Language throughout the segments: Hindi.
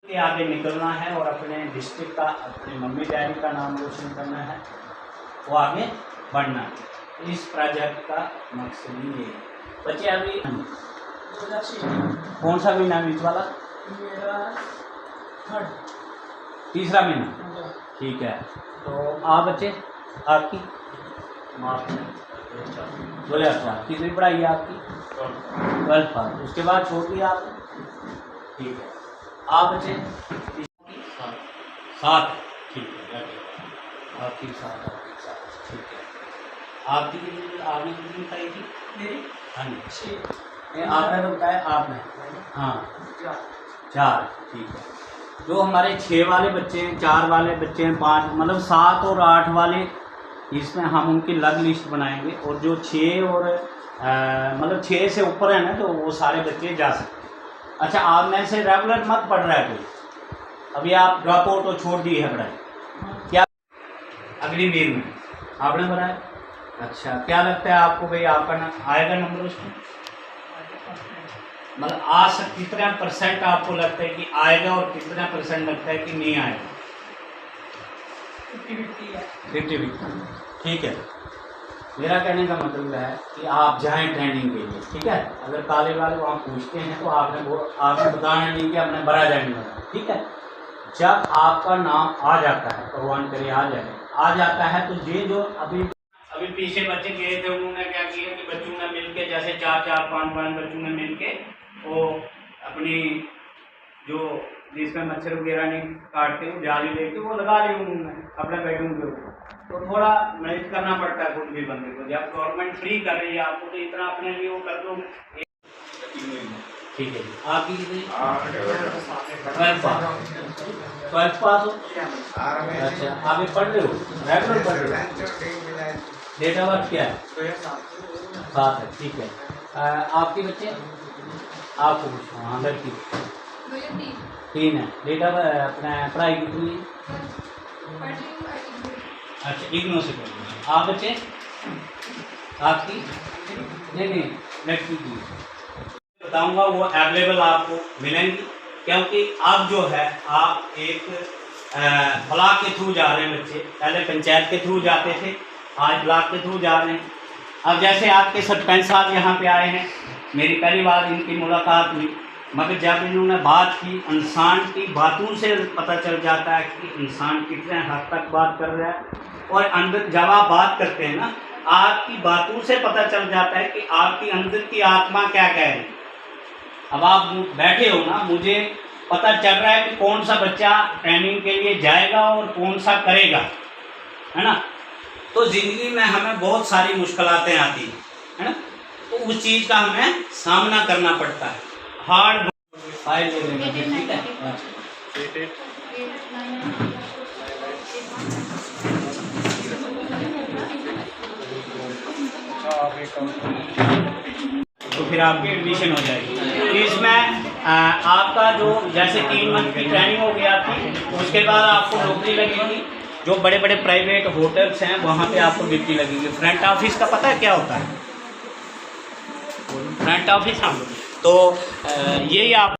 के आगे निकलना है और अपने डिस्ट्रिक्ट का, अपने मम्मी डैडी का नाम रोशन करना है, वो आगे बढ़ना है। इस प्रोजेक्ट का मकसद ये है। बच्चे अभी कौन सा महीना बीच वाला? तीसरा महीना, ठीक है। तो आप बच्चे, आपकी 2004 कितनी पढ़ाई है आपकी? 12th पास। उसके बाद छोड़ दिया आप, ठीक है। आप बच्चे 7, ठीक है। आपकी 7, ठीक है। आपकी कितनी, आपने कितनी बताई थी? मेरी, हाँ जी, 6। आपने तो बताया, आपने, हाँ 4, ठीक है। जो हमारे 6 वाले बच्चे हैं, 4 वाले बच्चे हैं, 5, मतलब 7 और 8 वाले, इसमें हम उनकी अलग लिस्ट बनाएंगे। और जो 6 और मतलब 6 से ऊपर है ना, तो वो सारे बच्चे जा सकते हैं। अच्छा, आप में से रेगुलर मत पढ़ रहा है कोई? अभी आप ड्रॉप आउट और छोड़ दी है पढ़ाई? क्या अगली मीर में आपने बनाया? अच्छा, क्या लगता है आपको भाई, आपका आएगा नंबर उसमें? मतलब आ सकता, कितना % आपको लगता है कि आएगा और कितना % लगता है कि नहीं आएगा? 50-50, ठीक है। मेरा कहने का मतलब है कि आप जाएं ट्रेनिंग के लिए, ठीक है। अगर काले वाले वहाँ पूछते हैं तो आपने बताना नहीं कि आपने बड़ा जाने लगा, ठीक है। जब आपका नाम आ जाता है, भगवान करे आ जाता है, तो ये जो अभी पीछे बच्चे गए थे, उन्होंने क्या किया कि बच्चों ने मिलके, जैसे 4-4, 5-5 बच्चों ने मिलके वो अपनी जो जिसमें मच्छर वगैरह नहीं काटते, वो जाली लेके वो लगा ली उन्होंने अपने बेडरूम के ऊपर। तो थोड़ा मेहनत करना पड़ता है खुद भी बंदे को। जब गवर्नमेंट फ्री कर रही है आपको, तो इतना अपने लिए वो कर दो, ठीक है। आपकी कितनी? 12th पास हो? अच्छा, आप ये पढ़ रहे हो, रेगुलर पढ़ रहे हो? डेट ऑफ बर्थ क्या है? 7 है, ठीक है। आपके बच्चे, आपको पूछो, हाँ लड़की 3 है। डेट ऑफ अपना पढ़ाई कितनी? अच्छा, इग्नो से पढ़ रहे हैं। आप बच्चे, आपकी? नहीं, लड़की की बताऊंगा, वो अवेलेबल आपको मिलेंगी। क्योंकि अब जो है, आप एक ब्लॉक के थ्रू जा रहे हैं बच्चे, पहले पंचायत के थ्रू जाते थे, आज ब्लॉक के थ्रू जा रहे हैं। अब जैसे आपके सरपंच साहब यहाँ पे आए हैं, मेरी पहली बार इनकी मुलाकात हुई, मगर जब इन्होंने बात की, इंसान की बातों से पता चल जाता है कि इंसान कितने हद तक बात कर रहा है। और अंदर जब आप बात करते हैं ना, आपकी बातों से पता चल जाता है कि आपकी अंदर की आत्मा क्या कह रही है। अब आप बैठे हो ना, मुझे पता चल रहा है कि कौन सा बच्चा ट्रेनिंग के लिए जाएगा और कौन सा करेगा, है ना। तो ज़िंदगी में हमें बहुत सारी मुश्किलातें आती है ना, तो उस चीज़ का हमें सामना करना पड़ता है। हार्ड फाइल ले लेंगे, ठीक है। तो फिर आपकी एडमिशन हो जाएगी। इसमें आपका जो जैसे 3 मंथ की ट्रेनिंग हो गई आपकी, उसके बाद आपको नौकरी लगेगी। जो बड़े बड़े प्राइवेट होटल्स हैं, वहाँ पे आपको ड्यूटी लगेगी। फ्रंट ऑफिस का पता है क्या होता है? फ्रंट ऑफिस, हाँ। तो यही आप,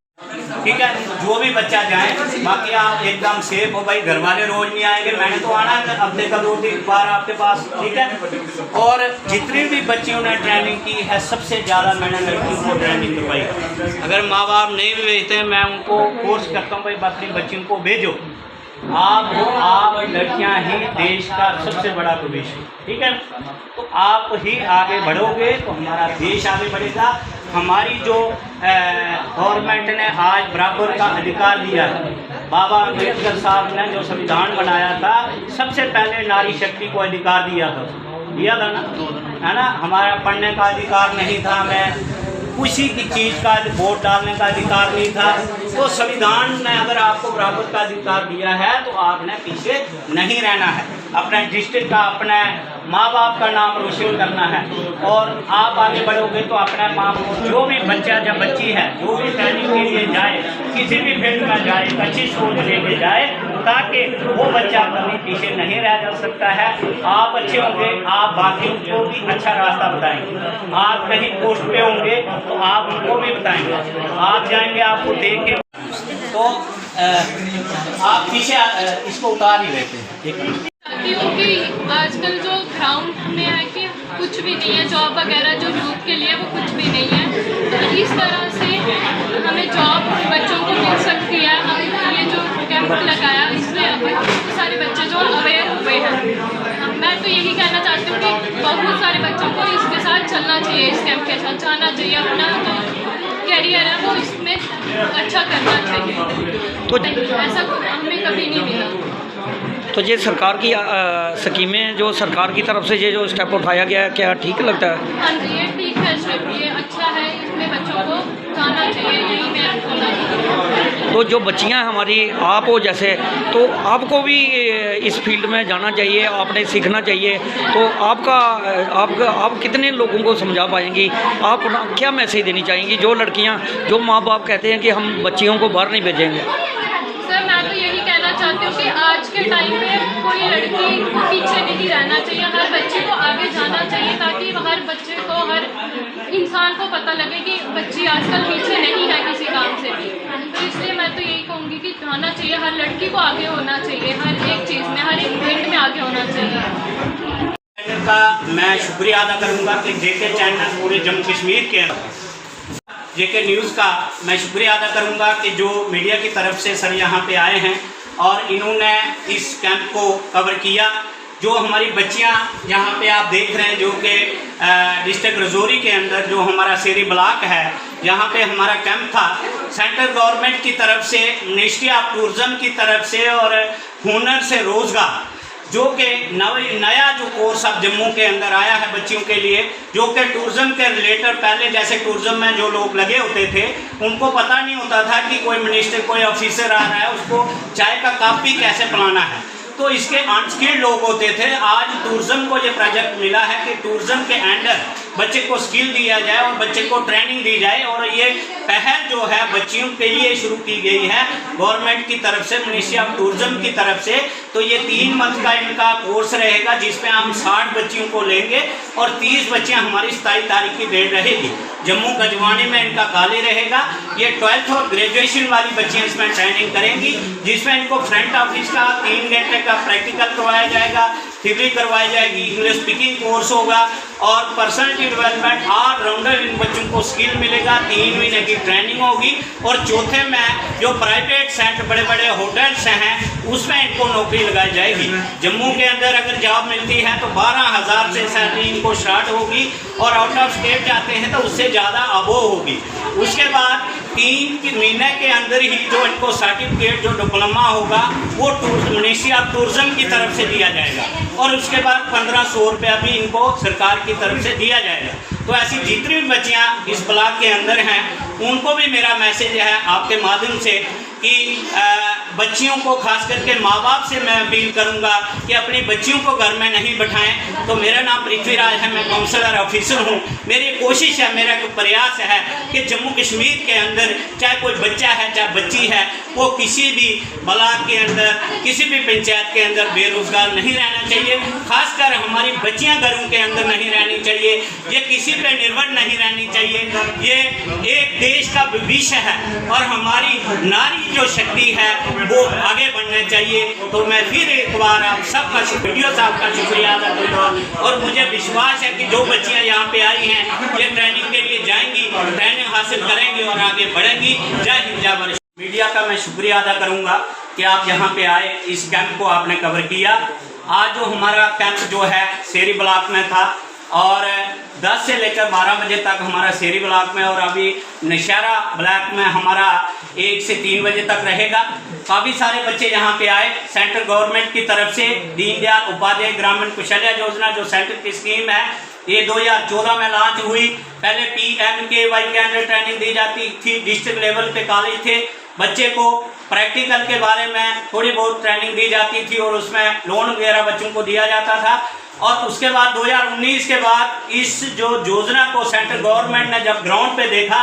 ठीक है। जो भी बच्चा जाए, बाकी आप एकदम सेफ हो भाई। घर वाले रोज नहीं आएंगे, मैंने तो आना है हफ्ते का 2-3 बार आपके पास, ठीक है। और जितनी भी बच्चियों ने ट्रेनिंग की है, सबसे ज़्यादा मैंने लड़कियों को ट्रेनिंग करवाई। अगर माँ बाप नहीं भी भेजते, मैं उनको कोर्स करता हूँ भाई, अपनी बच्चियों को भेजो। आप लड़कियां ही देश का सबसे बड़ा भविष्य, ठीक है। तो आप ही आगे बढ़ोगे तो हमारा देश आगे बढ़ेगा। हमारी जो गवर्नमेंट ने आज बराबर का अधिकार दिया है, बाबा अम्बेडकर साहब ने जो संविधान बनाया था, सबसे पहले नारी शक्ति को अधिकार दिया था ना, है ना। हमारा पढ़ने का अधिकार नहीं था, हमें किसी की चीज़ का वोट डालने का अधिकार नहीं था। तो संविधान ने अगर आपको बराबर का अधिकार दिया है, तो आपने पीछे नहीं रहना है। अपने डिस्ट्रिक्ट का, अपने माँ बाप का नाम रोशन करना है। और आप आगे बढ़ोगे तो अपने माँ बाप, जो भी बच्चा या बच्ची है, जो भी ट्रेनिंग के लिए जाए, किसी भी फील्ड में जाए, एक अच्छी सोच लेके जाए, ताकि वो बच्चा कभी पीछे नहीं रह जा सकता है। आप अच्छे होंगे, आप बाकियों को भी अच्छा रास्ता बताएंगे। आप कहीं पोस्ट पे होंगे तो आप उनको भी बताएंगे। आप जाएंगे, आपको देख के तो आप पीछे इसको उतार ही लेते हैं। एक मिनट। चाहती हूँ कि आजकल जो ग्राउंड में है कि कुछ भी नहीं है, जॉब वगैरह जो यूथ के लिए वो कुछ भी नहीं है, तो इस तरह से हमें जॉब बच्चों को मिल सकती है। हम ये जो कैंप लगाया इसमें बहुत सारे बच्चे जो अवेयर हुए हैं। मैं तो यही कहना चाहती हूँ कि बहुत सारे बच्चों को इसके साथ चलना चाहिए, इस कैंप के साथ जाना चाहिए, अपना जो कैरियर है वो इसमें अच्छा करना चाहिए। तो ऐसा हमें कभी नहीं मिला। तो ये सरकार की स्कीमें जो सरकार की तरफ से ये जो स्टेप उठाया गया है, क्या ठीक लगता है? हाँ जी, ये ठीक है स्टेप, ये अच्छा है, इसमें बच्चों को जाना चाहिए, यही मैं बोलना चाहती हूँ। तो जो बच्चियां हमारी आप हो जैसे, तो आपको भी इस फील्ड में जाना चाहिए, आपने सीखना चाहिए। तो आप कितने लोगों को समझा पाएंगी? आप क्या मैसेज देनी चाहेंगी जो लड़कियां, जो माँ बाप कहते हैं कि हम बच्चियों को बाहर नहीं भेजेंगे? सर मैं तो यही कहना चाहती हूँ कि आज के टाइम में कोई लड़की को पीछे नहीं रहना चाहिए, हर बच्चे को आगे जाना चाहिए, ताकि हर बच्चे को, हर इंसान को पता लगे कि बच्ची आजकल पीछे नहीं है किसी काम से भी। तो इसलिए मैं तो यही कहूँगी कि जाना चाहिए, हर लड़की को आगे होना चाहिए, हर एक चीज़ में, हर एक फील्ड में आगे होना चाहिए। चैनल का मैं शुक्रिया अदा करूँगा कि जेके चैनल पूरे जम्मू कश्मीर के जेके न्यूज़ का मैं शुक्रिया अदा करूंगा कि जो मीडिया की तरफ से सर यहाँ पे आए हैं और इन्होंने इस कैंप को कवर किया। जो हमारी बच्चियाँ यहाँ पे आप देख रहे हैं, जो कि डिस्ट्रिक्ट रजौरी के अंदर जो हमारा सेरी ब्लॉक है, यहाँ पे हमारा कैंप था सेंट्रल गवर्नमेंट की तरफ से, मिनिस्ट्री ऑफ टूरिज़्म की तरफ से और हुनर से रोज़गार, जो कि नया जो कोर्स अब जम्मू के अंदर आया है बच्चियों के लिए, जो कि टूरिज़्म के रिलेटेड, पहले जैसे टूरिज़्म में जो लोग लगे होते थे उनको पता नहीं होता था कि कोई मिनिस्टर, कोई ऑफिसर आ रहा है, उसको चाय का कप भी कैसे पिलाना है, तो इसके अनस्किल्ड लोग होते थे। आज टूरिज़्म को ये प्रोजेक्ट मिला है कि टूरिज़्म के अंडर बच्चे को स्किल दिया जाए और बच्चे को ट्रेनिंग दी जाए, और ये पहल जो है बच्चियों के लिए शुरू की गई है गवर्नमेंट की तरफ से, मिनिस्ट्री ऑफ टूरिज़्म की तरफ से। तो ये 3 मंथ का इनका कोर्स रहेगा, जिसमें हम 60 बच्चियों को लेंगे और 30 बच्चियाँ हमारी 27 तारीख की डेट रहेगी। जम्मू कजवानी में इनका खाली रहेगा। ये 12th और ग्रेजुएशन वाली बच्चियाँ इसमें ट्रेनिंग करेंगी, जिसमें इनको फ्रंट ऑफिस का 3 घंटे का प्रैक्टिकल करवाया जाएगा, थ्योरी करवाई जाएगी, इंग्लिश स्पीकिंग कोर्स होगा और पर्सनालिटी डेवलपमेंट ऑलराउंडर इन बच्चों को स्किल मिलेगा। 3 महीने की ट्रेनिंग होगी और चौथे में जो प्राइवेट सेक्टर, बड़े बड़े होटल्स हैं, उसमें इनको नौकरी लगाई जाएगी। जम्मू के अंदर अगर जॉब मिलती है तो 12,000 से सैलरी इनको स्टार्ट होगी और आउट ऑफ स्टेट जाते हैं तो उससे ज़्यादा अबोव होगी। उसके बाद 3 महीने के अंदर ही जो इनको सर्टिफिकेट, जो डिप्लोमा होगा, वो मिनिस्ट्री ऑफ टूरिज़्म की तरफ से दिया जाएगा और उसके बाद 1500 रुपया भी इनको सरकार की तरफ से दिया जाएगा। तो ऐसी जितनी भी बच्चियाँ इस ब्लॉक के अंदर हैं, उनको भी मेरा मैसेज है आपके माध्यम से कि बच्चियों को, खास करके माँ बाप से मैं अपील करूँगा कि अपनी बच्चियों को घर में नहीं बिठाएं। तो मेरा नाम पृथ्वीराज है, मैं काउंसलर ऑफिसर हूँ। मेरी कोशिश है, मेरा प्रयास है कि जम्मू कश्मीर के अंदर चाहे कोई बच्चा है चाहे बच्ची है, वो किसी भी ब्लॉक के अंदर, किसी भी पंचायत के अंदर बेरोजगार नहीं रहना चाहिए। खासकर हमारी बच्चियाँ घरों के अंदर नहीं रहनी चाहिए, ये किसी पे निर्भर नहीं रहनी चाहिए। ये एक देश का भविष्य है और हमारी नारी जो शक्ति है वो आगे बढ़ना चाहिए। तो मैं फिर एक बार आप सबका, वीडियो साहब का शुक्रिया अदा करूँगा और मुझे विश्वास है कि जो बच्चियाँ यहाँ पे आई हैं ये ट्रेनिंग के लिए जाएंगी, ट्रेनिंग हासिल करेंगी और आगे बढ़ेंगी। जय हिंद, जय भारत। मीडिया का मैं शुक्रिया अदा करूँगा कि आप यहाँ पे आए, इस कैंप को आपने कवर किया। आज जो हमारा कैंप जो है सेरी ब्लॉक में था और 10 से लेकर 12 बजे तक हमारा सेरी ब्लॉक में, और अभी नौशहरा ब्लॉक में हमारा 1 से 3 बजे तक रहेगा। काफ़ी सारे बच्चे यहाँ पे आए। सेंट्रल गवर्नमेंट की तरफ से दीनदयाल उपाध्याय ग्रामीण कौशल्या योजना जो सेंटर की स्कीम है, ये 2014 में लॉन्च हुई। पहले PMKY के अंदर ट्रेनिंग दी जाती थी, डिस्ट्रिक्ट लेवल पे कॉलेज थे, बच्चे को प्रैक्टिकल के बारे में थोड़ी बहुत ट्रेनिंग दी जाती थी और उसमें लोन वगैरह बच्चों को दिया जाता था। और उसके बाद 2019 के बाद इस जो योजना को सेंट्रल गवर्नमेंट ने जब ग्राउंड पे देखा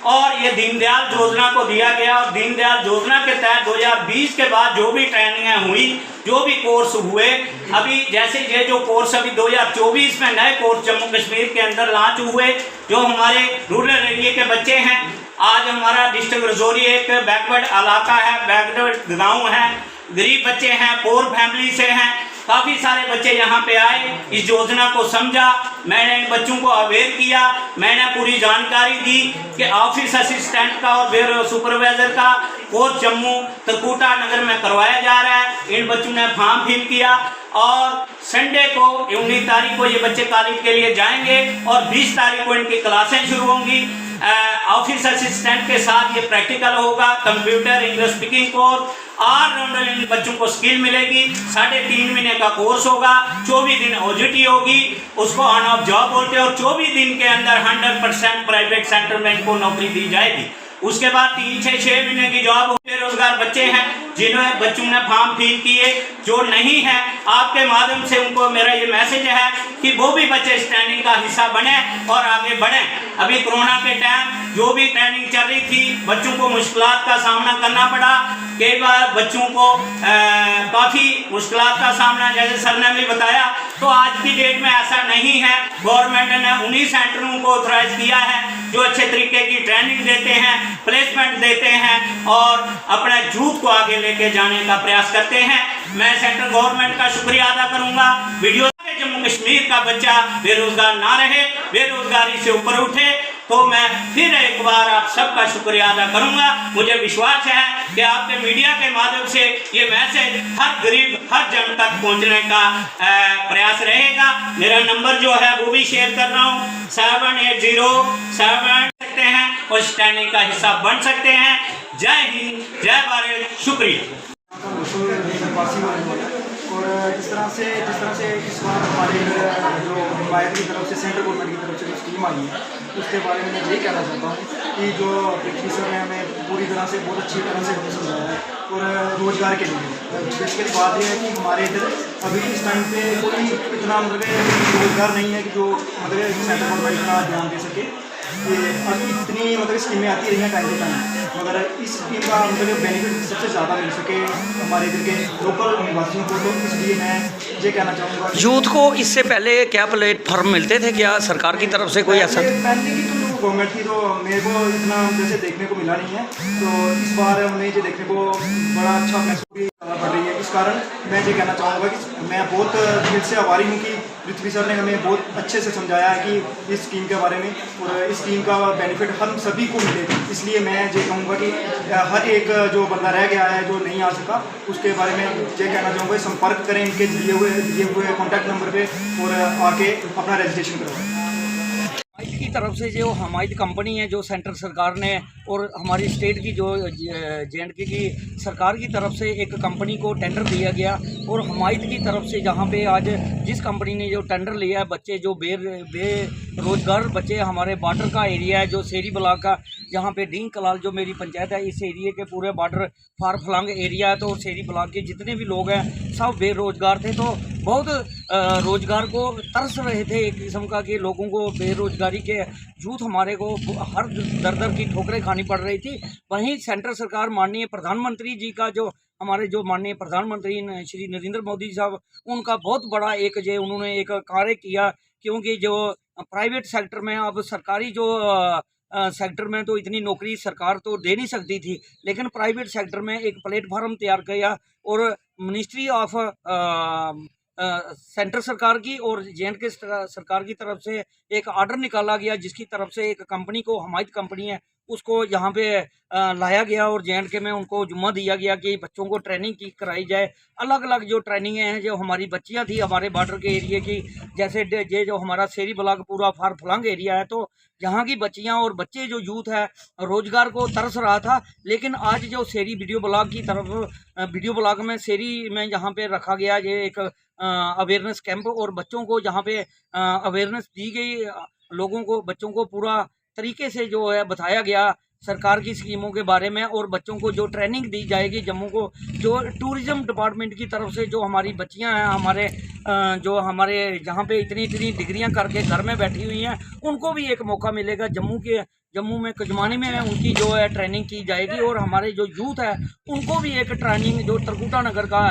और ये दीनदयाल योजना को दिया गया, और दीनदयाल योजना के तहत 2020 के बाद जो भी ट्रेनिंगें हुई, जो भी कोर्स हुए, अभी जैसे ये जो कोर्स अभी 2024 में नए कोर्स जम्मू कश्मीर के अंदर लॉन्च हुए, जो हमारे रूरल एरिया के बच्चे हैं, आज हमारा डिस्ट्रिक्ट रजौरी एक बैकवर्ड इलाका है, बैकवर्ड गांव है, गरीब बच्चे हैं, पोर फैमिली से हैं। काफ़ी सारे बच्चे यहाँ पे आए, इस योजना को समझा, मैंने बच्चों को अवेयर किया, मैंने पूरी जानकारी दी कि ऑफिस असिस्टेंट का और ब्यूरो सुपरवाइजर का कोर्स जम्मू त्रिकुटा नगर में करवाया जा रहा है। इन बच्चों ने फॉर्म फिल किया और संडे को 19 तारीख को ये बच्चे कॉलेज के लिए जाएंगे और 20 तारीख को इनकी क्लासें शुरू होंगी। ऑफिस असिस्टेंट के साथ ये प्रैक्टिकल होगा, computer, English speaking course, allrounder इन बच्चों को स्किल मिलेगी। 3.5 महीने का कोर्स होगा, 24 दिन OJT होगी, उसको ऑन ऑफ जॉब बोलते हैं और 24 दिन के अंदर 100% प्राइवेट सेक्टर में इनको नौकरी दी जाएगी। उसके बाद 3 से 6 महीने की जॉब। बेरोजगार बच्चे हैं जिन्होंने बच्चों ने फॉर्म फिल किए, जो नहीं है, आपके माध्यम से उनको मेरा ये मैसेज है कि वो भी बच्चे इस ट्रेनिंग का हिस्सा बने और आगे बढ़ें। अभी कोरोना के टाइम जो भी ट्रेनिंग चल रही थी, बच्चों को मुश्किलात का सामना करना पड़ा। कई बार बच्चों को काफ़ी मुश्किलात का सामना, जैसे सर ने भी बताया, तो आज की डेट में ऐसा नहीं है। गवर्नमेंट ने 19 सेंटरों को ऑथराइज किया है जो अच्छे तरीके की ट्रेनिंग देते हैं, प्लेसमेंट देते हैं और अपने यूथ को आगे लेके जाने का प्रयास करते हैं। मैं सेंट्रल गवर्नमेंट का शुक्रिया अदा करूंगा। वीडियो जम्मू कश्मीर का बच्चा बेरोजगार ना रहे, बेरोजगारी से ऊपर उठे, तो मैं फिर एक बार आप सबका शुक्रिया अदा करूंगा। मुझे विश्वास है कि आपके मीडिया के माध्यम से ये मैसेज हर गरीब, हर जन तक पहुंचने का प्रयास रहेगा। मेरा नंबर जो है वो भी शेयर कर रहा हूँ, 7807 सकते हैं और इस ट्रेनिंग का हिस्सा बन सकते हैं। जय हिंद, जय भारत, शुक्रिया। और जिस तरह से इस बार हमारे जो एम्पायर की तरफ से, सेंट्रल गवर्नमेंट की तरफ से जो स्कीम आई है, उसके बारे में मैं यही कहना चाहता हूँ कि जो पृथ्वी सर ने हमें पूरी तरह से, बहुत अच्छी तरह से हमें समझाया है। और रोज़गार के लिए बेसिकली बात यह है कि हमारे इधर अभी इस टाइम पे कोई इतना मतलब रोज़गार नहीं है कि जो मतलब सेंट्रल गवर्नमेंट का ध्यान दे सके। ये अभी इतनी मतलब स्कीमें आती रही हैं टाइम टू टाइम, मगर इस स्कीम का मतलब बेनिफिट सबसे ज़्यादा मिल सके हमारे इधर के लोकल निवासियों को, तो इसलिए मैं ये कहना चाहूँगा। यूथ को इससे पहले क्या प्लेटफॉर्म मिलते थे क्या सरकार की तरफ से कोई ऐसा? पहले की तो गवर्नमेंट की तो मेरे को इतना जैसे देखने को मिला नहीं है, तो इस बार हमें ये देखने को बड़ा अच्छा महसूस भी पड़ रही है। इस कारण मैं ये कहना चाहूँगा कि मैं बहुत दिल से आभारी हूँ कि पृथ्वी सर ने हमें बहुत अच्छे से समझाया है कि इस स्कीम के बारे में, और इस स्कीम का बेनिफिट हम सभी को मिले। इसलिए मैं ये कहूँगा कि हर एक जो बंदा रह गया है, जो नहीं आ सका, उसके बारे में ये कहना चाहूँगा संपर्क करें इनके दिए हुए कॉन्टैक्ट नंबर पर और आके अपना रजिस्ट्रेशन करवाएं। की तरफ से जो हमारी कंपनी है, जो सेंट्रल सरकार ने और हमारी स्टेट की जो JNK की सरकार की तरफ से एक कंपनी को टेंडर दिया गया, और हमायत की तरफ से जहां पे आज जिस कंपनी ने जो टेंडर लिया है, बच्चे जो बेरोजगार बच्चे, हमारे बॉर्डर का एरिया है जो सेरी ब्लॉक का, जहां पे डींग कलाल जो मेरी पंचायत है, इस एरिए के पूरे बॉर्डर फार फलंग एरिया है, तो सेरी ब्लॉक के जितने भी लोग हैं सब बेरोजगार थे। तो बहुत रोजगार को तरस रहे थे एक किस्म का, कि लोगों को बेरोजगारी के यूथ हमारे को हर दर की ठोकरें खानी पड़ रही थी। वहीं सेंट्रल सरकार, माननीय प्रधानमंत्री जी का जो हमारे जो माननीय प्रधानमंत्री श्री नरेंद्र मोदी साहब, उनका बहुत बड़ा एक जो उन्होंने एक कार्य किया, क्योंकि जो प्राइवेट सेक्टर में अब सरकारी जो सेक्टर में तो इतनी नौकरी सरकार तो दे नहीं सकती थी, लेकिन प्राइवेट सेक्टर में एक प्लेटफार्म तैयार किया और मिनिस्ट्री ऑफ सेंट्रल सरकार की और JNK सरकार की तरफ से एक ऑर्डर निकाला गया, जिसकी तरफ से एक कंपनी को, हमायत कंपनी है, उसको यहाँ पे लाया गया और JNK में उनको जुम्मा दिया गया कि बच्चों को ट्रेनिंग की कराई जाए। अलग अलग जो ट्रेनिंगें हैं, जो हमारी बच्चियाँ थी हमारे बॉर्डर के एरिए की, जैसे ये जो हमारा सेरी ब्लॉक पूरा फार फलंग एरिया है, तो यहाँ की बच्चियाँ और बच्चे जो यूथ है रोज़गार को तरस रहा था। लेकिन आज जो सेरी वीडियो ब्लॉग की तरफ, वीडियो ब्लॉग में सेरी में यहाँ पे रखा गया ये एक अवेयरनेस कैंप, और बच्चों को यहाँ पे अवेयरनेस दी गई, लोगों को, बच्चों को पूरा तरीके से जो है बताया गया सरकार की स्कीमों के बारे में, और बच्चों को जो ट्रेनिंग दी जाएगी जम्मू को, जो टूरिज़्म डिपार्टमेंट की तरफ से जो हमारी बच्चियां हैं, हमारे जहां पे इतनी डिग्रियां करके घर में बैठी हुई हैं, उनको भी एक मौका मिलेगा जम्मू के जम्मू में कजमानी में उनकी जो है ट्रेनिंग की जाएगी। और हमारे जो यूथ है उनको भी एक ट्रेनिंग जो तरकुटा नगर का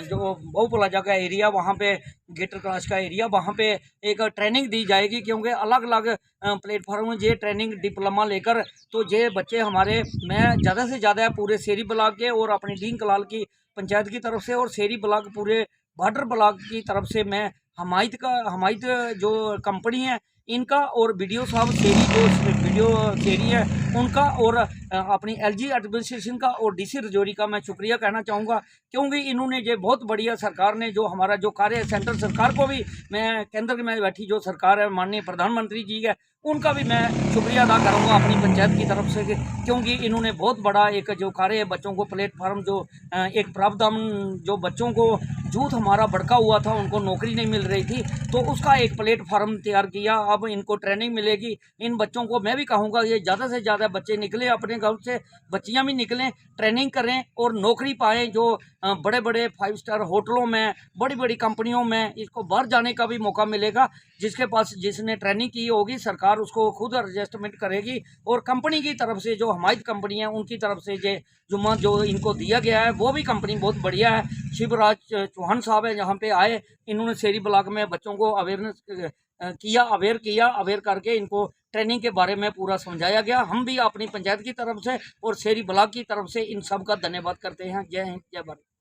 जो बहु प्लाजा का एरिया, वहाँ पे गेटर क्लास का एरिया, वहाँ पे एक ट्रेनिंग दी जाएगी। क्योंकि अलग अलग प्लेटफॉर्म में ये ट्रेनिंग डिप्लोमा लेकर तो ये बच्चे हमारे, मैं ज़्यादा से ज़्यादा पूरे शेरी ब्लॉक के और अपनी डीन कलाल की पंचायत की तरफ से और शेरी ब्लॉक पूरे बॉर्डर ब्लॉक की तरफ से मैं हमायत जो कंपनी है इनका और वीडियो साहब शेरी जो वीडियो शेरी है उनका और अपनी एलजी एडमिनिस्ट्रेशन का और डीसी रजौरी का मैं शुक्रिया कहना चाहूँगा। क्योंकि इन्होंने ये बहुत बढ़िया सरकार ने जो हमारा जो कार्य है, सेंट्रल सरकार को भी मैं, केंद्र में बैठी जो सरकार है माननीय प्रधानमंत्री जी है उनका भी मैं शुक्रिया अदा करूँगा अपनी पंचायत की तरफ से, क्योंकि इन्होंने बहुत बड़ा एक जो कार्य है बच्चों को प्लेटफार्म जो एक प्रावधान, जो बच्चों को यूथ हमारा भड़का हुआ था उनको नौकरी नहीं मिल रही थी तो उसका एक प्लेटफार्म तैयार किया। अब इनको ट्रेनिंग मिलेगी। इन बच्चों को मैं भी कहूँगा ये ज़्यादा से ज़्यादा बच्चे निकले अपने घर से, बच्चियाँ भी निकलें, ट्रेनिंग करें और नौकरी पाएँ। जो बड़े बड़े 5 स्टार होटलों में, बड़ी बड़ी कंपनियों में इसको बाहर जाने का भी मौका मिलेगा। जिसके पास जिसने ट्रेनिंग की होगी सरकार उसको खुद एडजस्टमेंट करेगी और कंपनी की तरफ से जो हमायत कंपनी है उनकी तरफ से जुम्मा जो इनको दिया गया है वो भी कंपनी बहुत बढ़िया है। शिवराज चौहान साहब है यहाँ पे आए, इन्होंने शेरी ब्लॉक में बच्चों को अवेयरनेस अवेयर करके इनको ट्रेनिंग के बारे में पूरा समझाया गया। हम भी अपनी पंचायत की तरफ से और शेरी ब्लॉक की तरफ से इन सब का धन्यवाद करते हैं। जय हिंद, जय भारत।